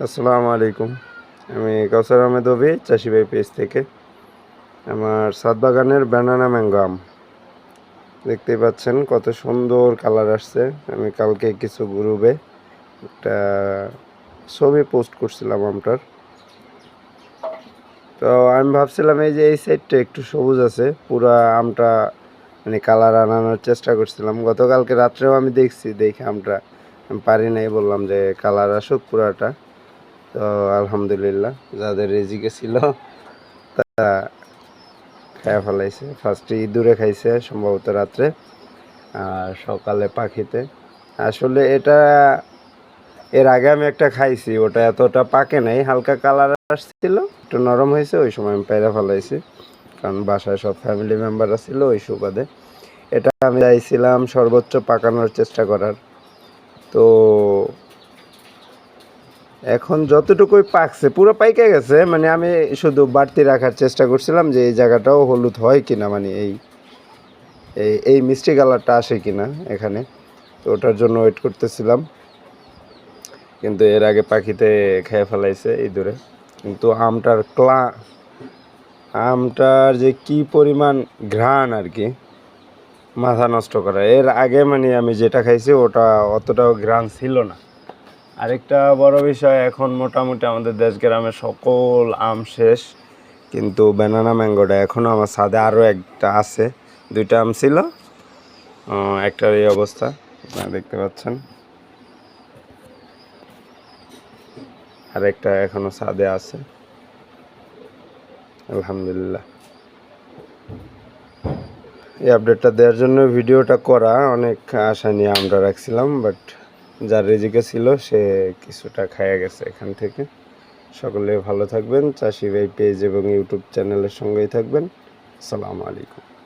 আসসালামু আলাইকুম। আমি কাউসার আহমেদ অভি, চাষি ভাই পেজ থেকে। আমার ছাদ বাগানের ব্যানানা ম্যাঙ্গো আম দেখতেই পাচ্ছেন, কত সুন্দর কালার আসছে। আমি কালকে কিছু গ্রুপে একটা ছবি পোস্ট করছিলাম আমটার। তো আমি ভাবছিলাম এই যে এই সাইডটা একটু সবুজ আছে, পুরো আমটা মানে কালার আনানোর চেষ্টা করছিলাম। গতকালকে রাত্রেও আমি দেখে আমটা আমি পারি নাই, বললাম যে কালার আসুক পুরাটা। তো আলহামদুলিল্লাহ, যাদের রিজিকে ছিল তারা খেয়ে ফেলাইছে। ফার্স্টে ইঁদুরে খাইছে সম্ভবত রাত্রে, আর সকালে পাখিতে। আসলে এটা এর আগে আমি একটা খাইছি, ওটা এতটা পাকে নাই, হালকা কালার আসছিল, একটু নরম হয়েছে। ওই সময় আমি পেরে ফেলাইছি, কারণ বাসায় সব ফ্যামিলি মেম্বার ছিল ওই সুবাদে। এটা আমি চাইছিলাম সর্বোচ্চ পাকানোর চেষ্টা করার। তো এখন যতটুকুই পাকছে পুরো পাইকে গেছে, মানে আমি শুধু বাড়তি রাখার চেষ্টা করছিলাম যে এই জায়গাটাও হলুদ হয় কিনা, মানে এই এই মিষ্টি কালারটা আসে কিনা এখানে। তো ওটার জন্য ওয়েট করতেছিলাম, কিন্তু এর আগে পাখিতে খেয়ে ফেলাইছে ইঁদুরে। কিন্তু আমটার যে কি পরিমাণ ঘ্রাণ আর কি, মাথা নষ্ট করা। এর আগে মানে আমি যেটা খাইছি ওটা অতটাও ঘ্রাণ ছিল না। আরেকটা বড় বিষয়, এখন মোটামুটি আমাদের দেশ গ্রামে সকল আম শেষ, কিন্তু ব্যানানা ম্যাঙ্গোটা এখনও আমার ছাদে আরও একটা আছে। দুইটা আম ছিল, একটার এই অবস্থা আপনারা দেখতে পাচ্ছেন, আর একটা এখনও ছাদে আছে। আলহামদুলিল্লাহ, এই আপডেটটা দেওয়ার জন্য ভিডিওটা করা। অনেক আশা নিয়ে আমরা রাখছিলাম, বাট যার রিজিকে ছিল সে কিছুটা খাইয়া গেছে এখান থেকে। সকলে ভালো থাকবেন, চাষি ভাই পেজ এবং ইউটিউব চ্যানেলের সঙ্গেই থাকবেন। আসসালামু আলাইকুম।